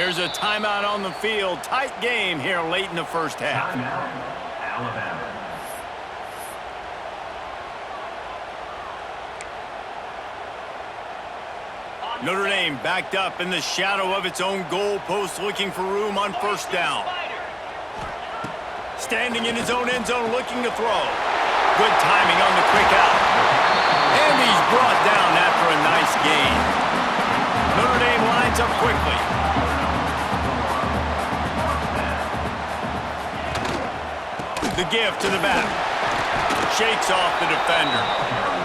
There's a timeout on the field. Tight game here late in the first half. Timeout, Alabama. Notre Dame backed up in the shadow of its own goal post, looking for room on first down. Standing in his own end zone, looking to throw. Good timing on the quick out. And he's brought down after a nice gain. Notre Dame lines up quickly. The give to the back. Shakes off the defender.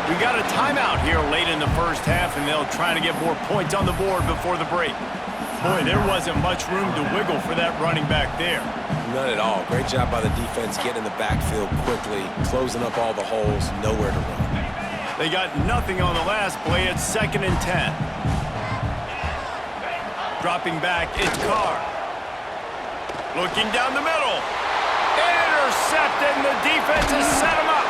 We got a timeout here late in the first half, and they'll try to get more points on the board before the break. Boy, there wasn't much room to wiggle for that running back there. None at all. Great job by the defense getting in the backfield quickly, closing up all the holes, nowhere to run. They got nothing on the last play. It's 2nd and 10. Dropping back, it's Carr. Looking down the middle. Intercepted, and the defense has set him up.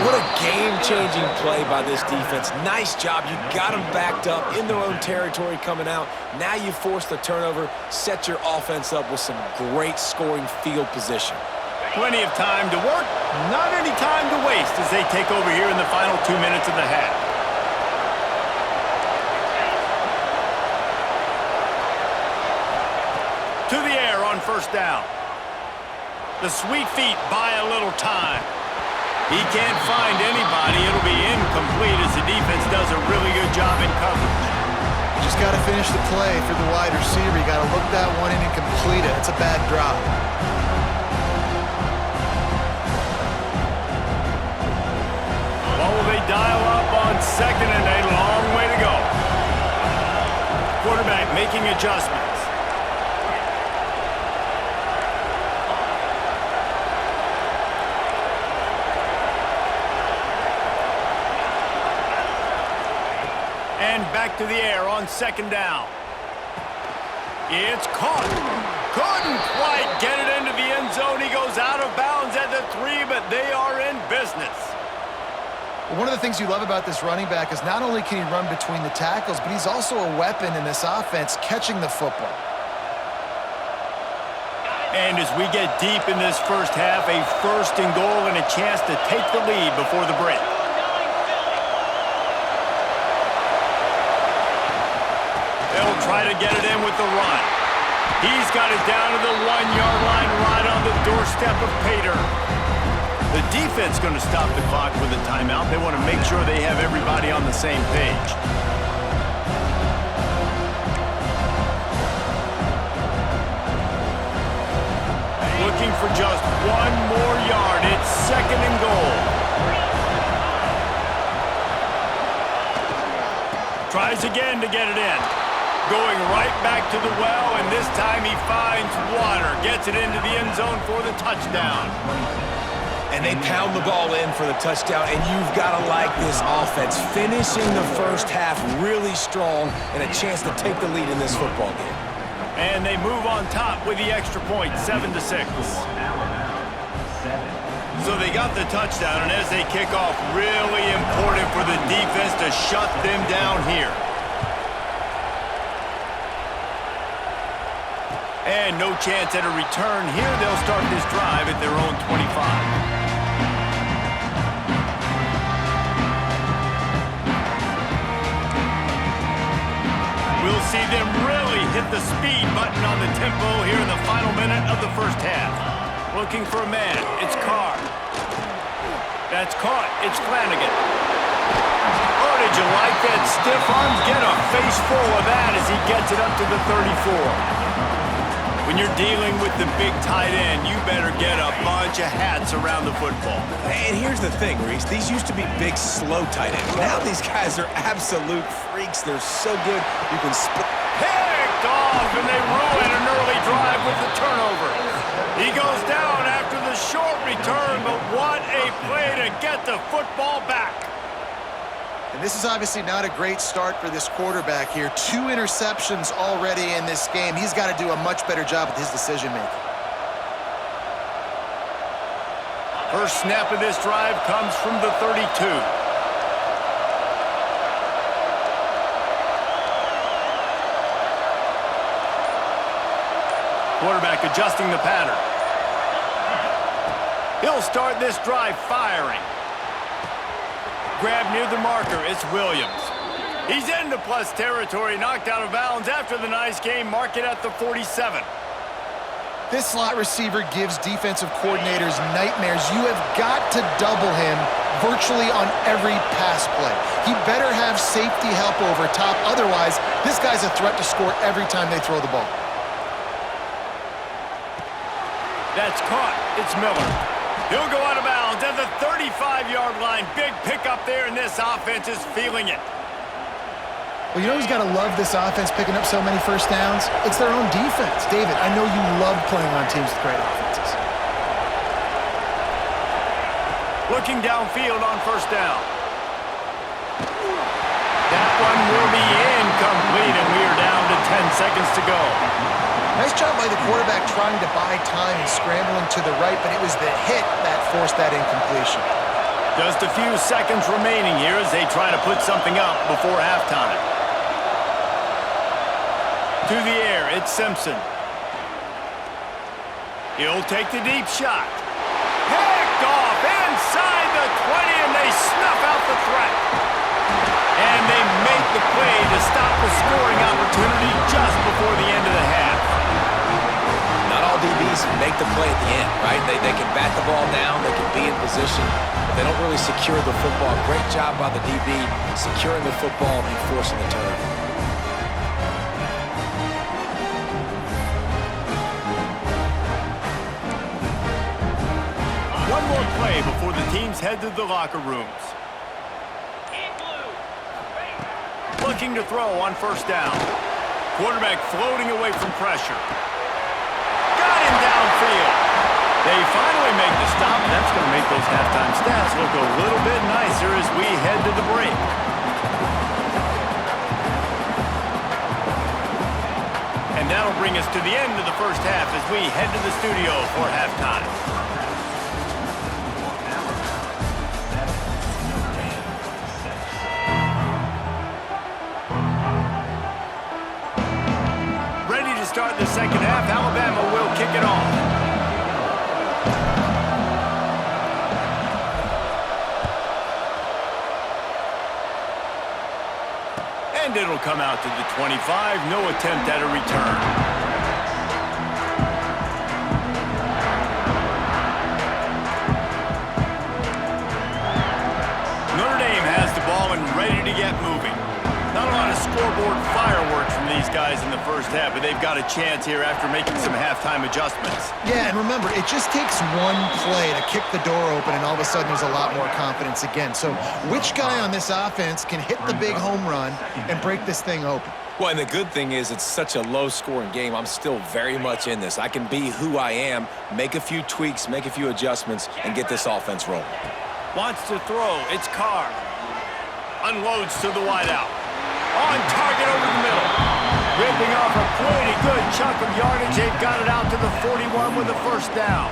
What a game-changing play by this defense. Nice job. You got them backed up in their own territory coming out. Now you force the turnover, set your offense up with some great scoring field position. Plenty of time to work, not any time to waste as they take over here in the final 2 minutes of the half. To the air on first down. The sweet feet buy a little time. He can't find anybody. It'll be incomplete as the defense does a really good job in coverage. You just got to finish the play for the wide receiver. You got to look that one in and complete it. It's a bad drop. Well, will they dial up on 2nd and a long way to go. Quarterback making adjustments. And back to the air on 2nd down. It's caught. Couldn't quite get it into the end zone. He goes out of bounds at the 3, but they are in business. One of the things you love about this running back is not only can he run between the tackles, but he's also a weapon in this offense catching the football. And as we get deep in this first half, a 1st and goal and a chance to take the lead before the break. They'll try to get it in with the run. He's got it down to the 1-yard line right on the doorstep of Pater. The defense going to stop the clock with a timeout. They want to make sure they have everybody on the same page. Looking for just 1 more yard. It's 2nd and goal. Tries again to get it in. Going right back to the well, and this time he finds water. Gets it into the end zone for the touchdown. And they pound the ball in for the touchdown, and you've got to like this offense. Finishing the first half really strong and a chance to take the lead in this football game. And they move on top with the extra point, 7-6. So they got the touchdown, and as they kick off, really important for the defense to shut them down here. And no chance at a return here. They'll start this drive at their own 25. We'll see them really hit the speed button on the tempo here in the final minute of the first half. Looking for a man. It's Carr. That's caught. It's Flanagan. Oh, did you like that stiff arm? Get a face full of that as he gets it up to the 34. When you're dealing with the big tight end, you better get a bunch of hats around the football. And here's the thing, Reese. These used to be big, slow tight ends. Now these guys are absolute freaks. They're so good, you can split. Picked off, and they ruin an early drive with the turnover. He goes down after the short return, but what a play to get the football back. And this is obviously not a great start for this quarterback here. 2 interceptions already in this game. He's got to do a much better job with his decision-making. First snap of this drive comes from the 32. Quarterback adjusting the pattern. He'll start this drive firing. Grab near the marker. It's Williams. He's into plus territory, knocked out of bounds after the nice game. Mark it at the 47. This slot receiver gives defensive coordinators nightmares. You have got to double him virtually on every pass play. He better have safety help over top. Otherwise, this guy's a threat to score every time they throw the ball. That's caught. It's Miller. He'll go out of bounds at the 35-yard line. Big pickup there, and this offense is feeling it. Well, you know who's got to love this offense picking up so many first downs? It's their own defense. David, I know you love playing on teams with great offenses. Looking downfield on first down. That one will be incomplete, and we are down to 10 seconds to go. Nice job by the quarterback trying to buy time and scrambling to the right, but it was the hit that forced that incompletion. Just a few seconds remaining here as they try to put something up before halftime. To the air, it's Simpson. He'll take the deep shot. Picked off inside the 20, and they snuff out the threat. And they make the play to stop the scoring opportunity just before the end of the half. Not all DBs make the play at the end, right? They can bat the ball down, they can be in position, but they don't really secure the football. Great job by the DB securing the football and forcing the turnover. One more play before the teams head to the locker rooms. Looking to throw on first down. Quarterback floating away from pressure. Got him downfield. They finally make the stop, and that's going to make those halftime stats look a little bit nicer as we head to the break. And that'll bring us to the end of the first half as we head to the studio for halftime. Start the second half. Alabama will kick it off. And it'll come out to the 25. No attempt at a return. Notre Dame has the ball and ready to get moving. Not a lot of scoreboard fireworks from these guys in the first half, but they've got a chance here after making some halftime adjustments. Yeah, and remember, it just takes one play to kick the door open, and all of a sudden there's a lot more confidence again. So which guy on this offense can hit the big home run and break this thing open? Well, and the good thing is it's such a low-scoring game. I'm still very much in this. I can be who I am, make a few tweaks, make a few adjustments, and get this offense rolling. Wants to throw. It's Carr. Unloads to the wideout. On target over the middle. Ripping off a pretty good chunk of yardage. They've got it out to the 41 with a first down.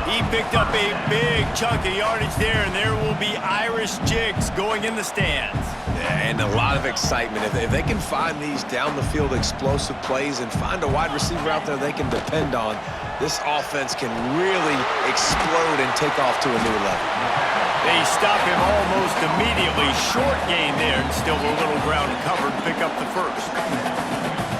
He picked up a big chunk of yardage there, and there will be Irish jigs going in the stands. Yeah, and a lot of excitement. If they can find these down-the-field explosive plays and find a wide receiver out there they can depend on, this offense can really explode and take off to a new level. They stop him almost immediately. Short gain there, and still a little ground covered to pick up the first.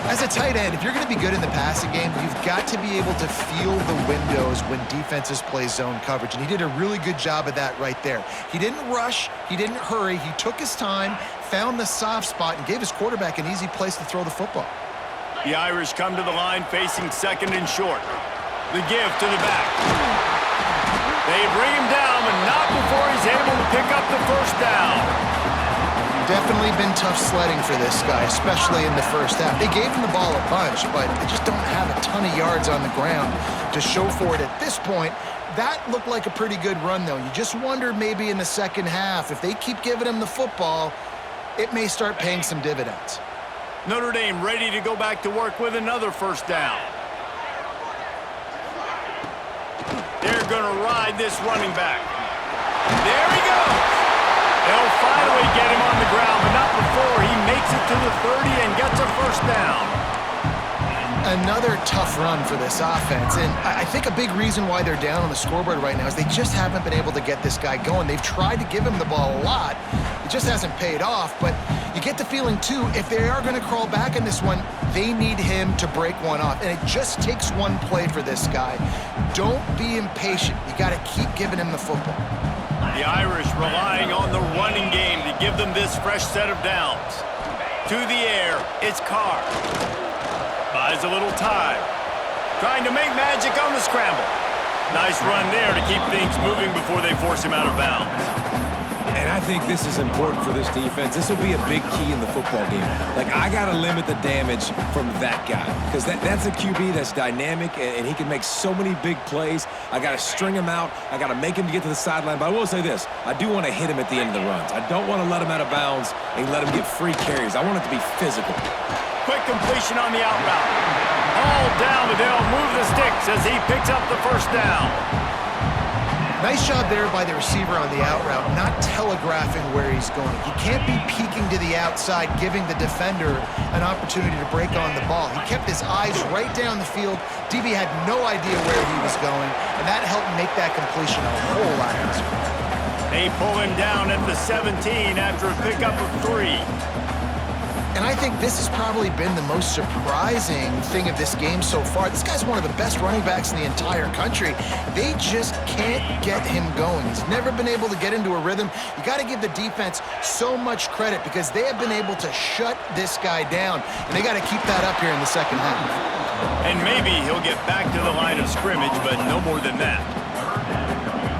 As a tight end, if you're going to be good in the passing game, you've got to be able to feel the windows when defenses play zone coverage, and he did a really good job of that right there. He didn't rush, he didn't hurry, he took his time, found the soft spot, and gave his quarterback an easy place to throw the football. The Irish come to the line facing second and short. The give to the back. They bring him down, but not before he's able to pick up the first down. Definitely been tough sledding for this guy, especially in the first half. They gave him the ball a bunch, but they just don't have a ton of yards on the ground to show for it at this point. That looked like a pretty good run, though. You just wondered maybe in the second half, if they keep giving him the football, it may start paying some dividends. Notre Dame ready to go back to work with another first down. They're going to ride this running back. There he goes. They'll finally get him on the ground, but not before he makes it to the 30 and gets a first down. Another tough run for this offense, and I think a big reason why they're down on the scoreboard right now is they just haven't been able to get this guy going. They've tried to give him the ball a lot. It just hasn't paid off, but you get the feeling, too, if they are going to crawl back in this one, they need him to break one off, and it just takes one play for this guy. Don't be impatient. You got to keep giving him the football. The Irish relying on the running game to give them this fresh set of downs. To the air, it's Carr. Buys a little time. Trying to make magic on the scramble. Nice run there to keep things moving before they force him out of bounds. And I think this is important for this defense. This will be a big key in the football game. Like, I got to limit the damage from that guy because that's a QB that's dynamic, and he can make so many big plays. I got to string him out. I got to make him get to the sideline. But I will say this. I do want to hit him at the end of the runs. I don't want to let him out of bounds and let him get free carries. I want it to be physical. Quick completion on the out route. All down, but they'll move the sticks as he picks up the first down. Nice job there by the receiver on the out route, not telegraphing where he's going. You can't be peeking to the outside, giving the defender an opportunity to break on the ball. He kept his eyes right down the field. DB had no idea where he was going, and that helped make that completion a whole lot easier. They pull him down at the 17 after a pickup of 3. And I think this has probably been the most surprising thing of this game so far. This guy's one of the best running backs in the entire country. They just can't get him going. He's never been able to get into a rhythm. You got to give the defense so much credit because they have been able to shut this guy down, and they got to keep that up here in the second half. And maybe he'll get back to the line of scrimmage, but no more than that.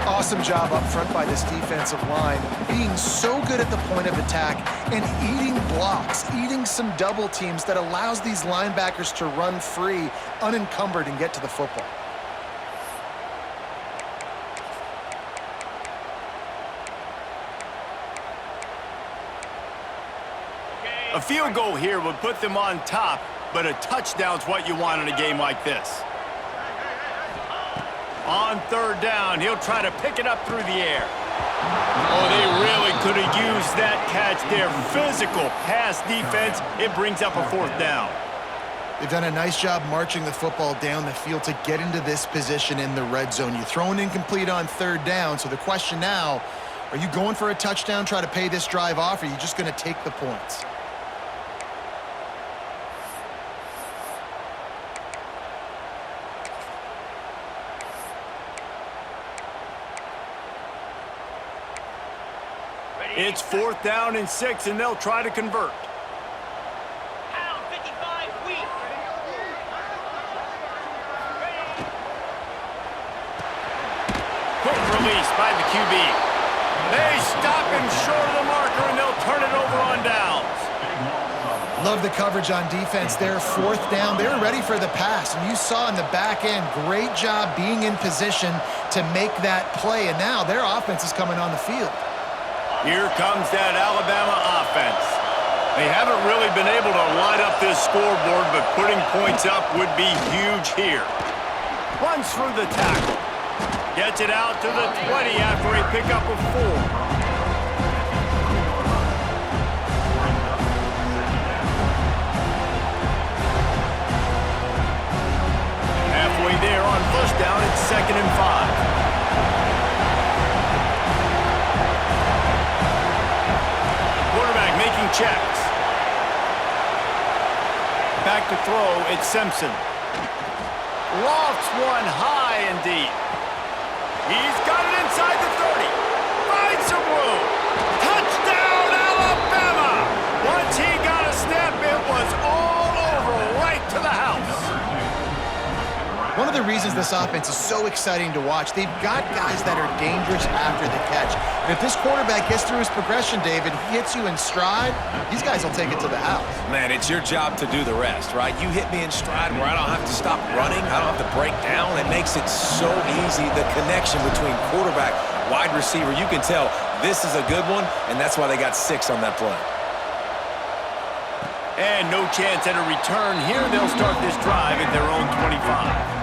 Awesome job up front by this defensive line, being so good at the point of attack and eating blocks, eating some double teams that allows these linebackers to run free, unencumbered, and get to the football. A field goal here would put them on top, but a touchdown's what you want in a game like this. On third down, he'll try to pick it up through the air. Oh, they really could have used that catch there. Physical pass defense. It brings up a fourth down. They've done a nice job marching the football down the field to get into this position in the red zone. You throw an incomplete on third down, so the question now, are you going for a touchdown, try to pay this drive off, or are you just going to take the points? It's 4th down and 6, and they'll try to convert. Quick release by the QB. They stop him short of the marker, and they'll turn it over on downs. Love the coverage on defense there. 4th down. They were ready for the pass, and you saw in the back end, great job being in position to make that play, and now their offense is coming on the field. Here comes that Alabama offense. They haven't really been able to light up this scoreboard, but putting points up would be huge here. Runs through the tackle. Gets it out to the 20 after a pickup of 4. Halfway there on first down, it's 2nd and 5. Making checks. Back to throw, it's Simpson. Lofts one high and deep. He's got it inside the 30. Finds some room. Touchdown, Alabama! Once he got a step, it was all over, right to the house. One of the reasons this offense is so exciting to watch, they've got guys that are dangerous after the catch. And if this quarterback gets through his progression, David, he hits you in stride, these guys will take it to the house. Man, it's your job to do the rest, right? You hit me in stride where I don't have to stop running. I don't have to break down. It makes it so easy, the connection between quarterback, wide receiver. You can tell this is a good one, and that's why they got 6 on that play. And no chance at a return here. They'll start this drive at their own 25.